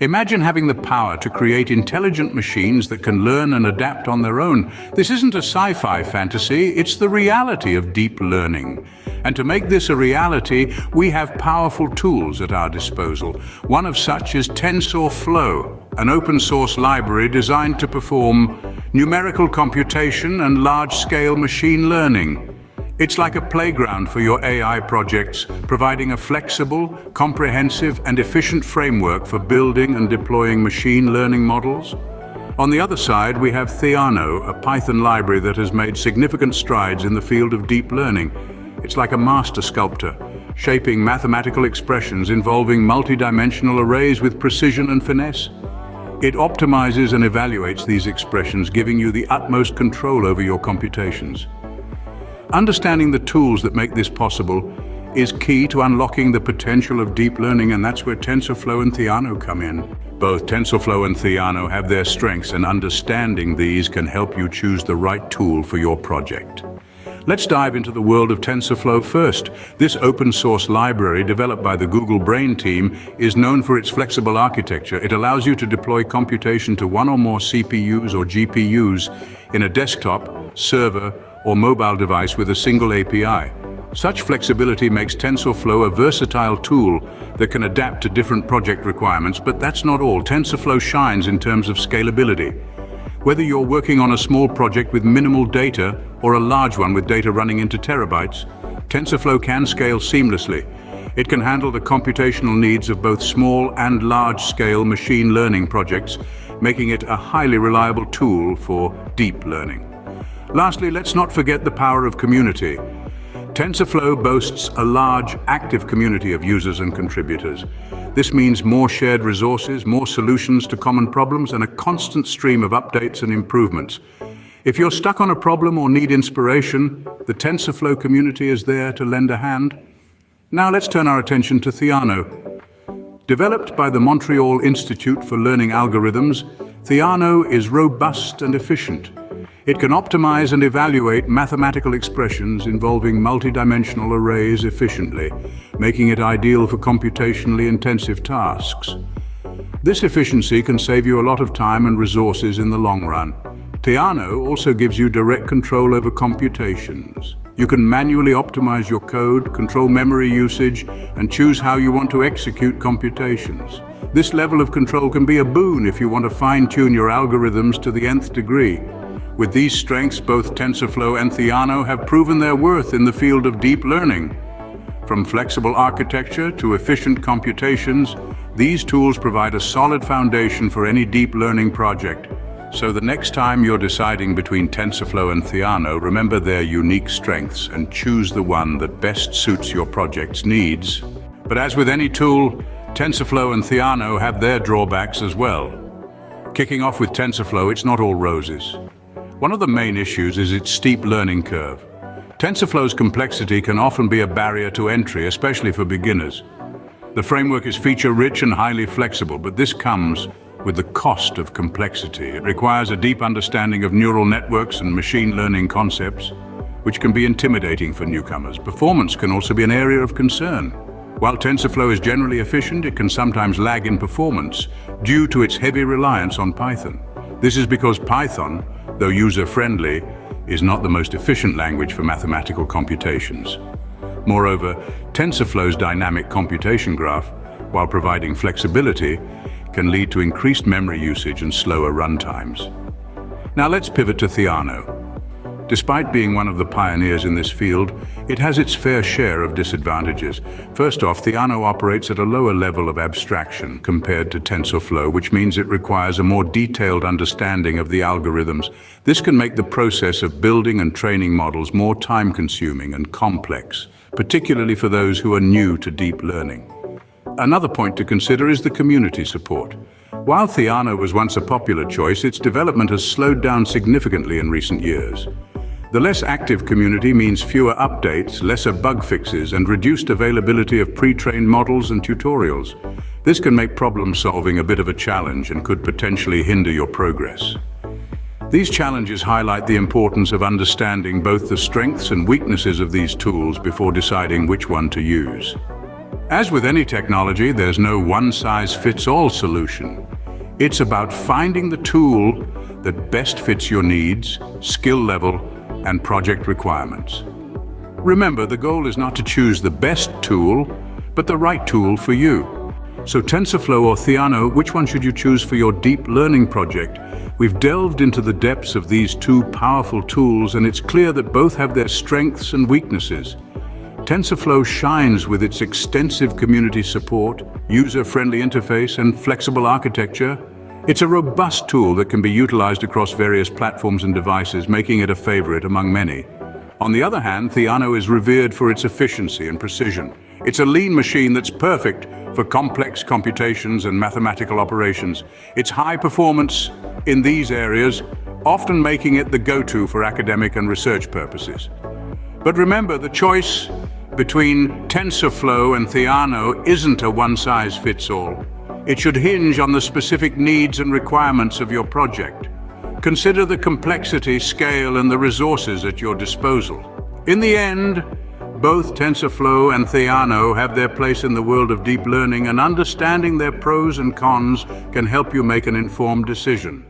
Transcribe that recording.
Imagine having the power to create intelligent machines that can learn and adapt on their own. This isn't a sci-fi fantasy, it's the reality of deep learning. And to make this a reality, we have powerful tools at our disposal. One of such is TensorFlow, an open-source library designed to perform numerical computation and large-scale machine learning. It's like a playground for your AI projects, providing a flexible, comprehensive, and efficient framework for building and deploying machine learning models. On the other side, we have Theano, a Python library that has made significant strides in the field of deep learning. It's like a master sculptor, shaping mathematical expressions involving multidimensional arrays with precision and finesse. It optimizes and evaluates these expressions, giving you the utmost control over your computations. Understanding the tools that make this possible is key to unlocking the potential of deep learning, and that's where TensorFlow and Theano come in. Both TensorFlow and Theano have their strengths, and understanding these can help you choose the right tool for your project. Let's dive into the world of TensorFlow first. This open-source library, developed by the Google Brain team, is known for its flexible architecture. It allows you to deploy computation to one or more CPUs or GPUs in a desktop, server, or mobile device with a single API. Such flexibility makes TensorFlow a versatile tool that can adapt to different project requirements, but that's not all. TensorFlow shines in terms of scalability. Whether you're working on a small project with minimal data or a large one with data running into terabytes, TensorFlow can scale seamlessly. It can handle the computational needs of both small and large-scale machine learning projects, making it a highly reliable tool for deep learning. Lastly, let's not forget the power of community. TensorFlow boasts a large, active community of users and contributors. This means more shared resources, more solutions to common problems, and a constant stream of updates and improvements. If you're stuck on a problem or need inspiration, the TensorFlow community is there to lend a hand. Now let's turn our attention to Theano. Developed by the Montreal Institute for Learning Algorithms, Theano is robust and efficient. It can optimize and evaluate mathematical expressions involving multidimensional arrays efficiently, making it ideal for computationally intensive tasks. This efficiency can save you a lot of time and resources in the long run. Theano also gives you direct control over computations. You can manually optimize your code, control memory usage, and choose how you want to execute computations. This level of control can be a boon if you want to fine-tune your algorithms to the nth degree. With these strengths, both TensorFlow and Theano have proven their worth in the field of deep learning. From flexible architecture to efficient computations, these tools provide a solid foundation for any deep learning project. So the next time you're deciding between TensorFlow and Theano, remember their unique strengths and choose the one that best suits your project's needs. But as with any tool, TensorFlow and Theano have their drawbacks as well. Kicking off with TensorFlow, it's not all roses. One of the main issues is its steep learning curve. TensorFlow's complexity can often be a barrier to entry, especially for beginners. The framework is feature-rich and highly flexible, but this comes with the cost of complexity. It requires a deep understanding of neural networks and machine learning concepts, which can be intimidating for newcomers. Performance can also be an area of concern. While TensorFlow is generally efficient, it can sometimes lag in performance due to its heavy reliance on Python. This is because Python, though user-friendly, is not the most efficient language for mathematical computations. Moreover, TensorFlow's dynamic computation graph, while providing flexibility, can lead to increased memory usage and slower runtimes. Now let's pivot to Theano. Despite being one of the pioneers in this field, it has its fair share of disadvantages. First off, Theano operates at a lower level of abstraction compared to TensorFlow, which means it requires a more detailed understanding of the algorithms. This can make the process of building and training models more time-consuming and complex, particularly for those who are new to deep learning. Another point to consider is the community support. While Theano was once a popular choice, its development has slowed down significantly in recent years. The less active community means fewer updates, lesser bug fixes, and reduced availability of pre-trained models and tutorials. This can make problem solving a bit of a challenge and could potentially hinder your progress. These challenges highlight the importance of understanding both the strengths and weaknesses of these tools before deciding which one to use. As with any technology, there's no one-size-fits-all solution. It's about finding the tool that best fits your needs, skill level, and project requirements. Remember, the goal is not to choose the best tool, but the right tool for you. So TensorFlow or Theano, which one should you choose for your deep learning project? We've delved into the depths of these two powerful tools, and it's clear that both have their strengths and weaknesses. TensorFlow shines with its extensive community support, user-friendly interface, and flexible architecture. It's a robust tool that can be utilized across various platforms and devices, making it a favorite among many. On the other hand, Theano is revered for its efficiency and precision. It's a lean machine that's perfect for complex computations and mathematical operations. Its high performance in these areas, often making it the go-to for academic and research purposes. But remember, the choice between TensorFlow and Theano isn't a one-size-fits-all. It should hinge on the specific needs and requirements of your project. Consider the complexity, scale, and the resources at your disposal. In the end, both TensorFlow and Theano have their place in the world of deep learning, and understanding their pros and cons can help you make an informed decision.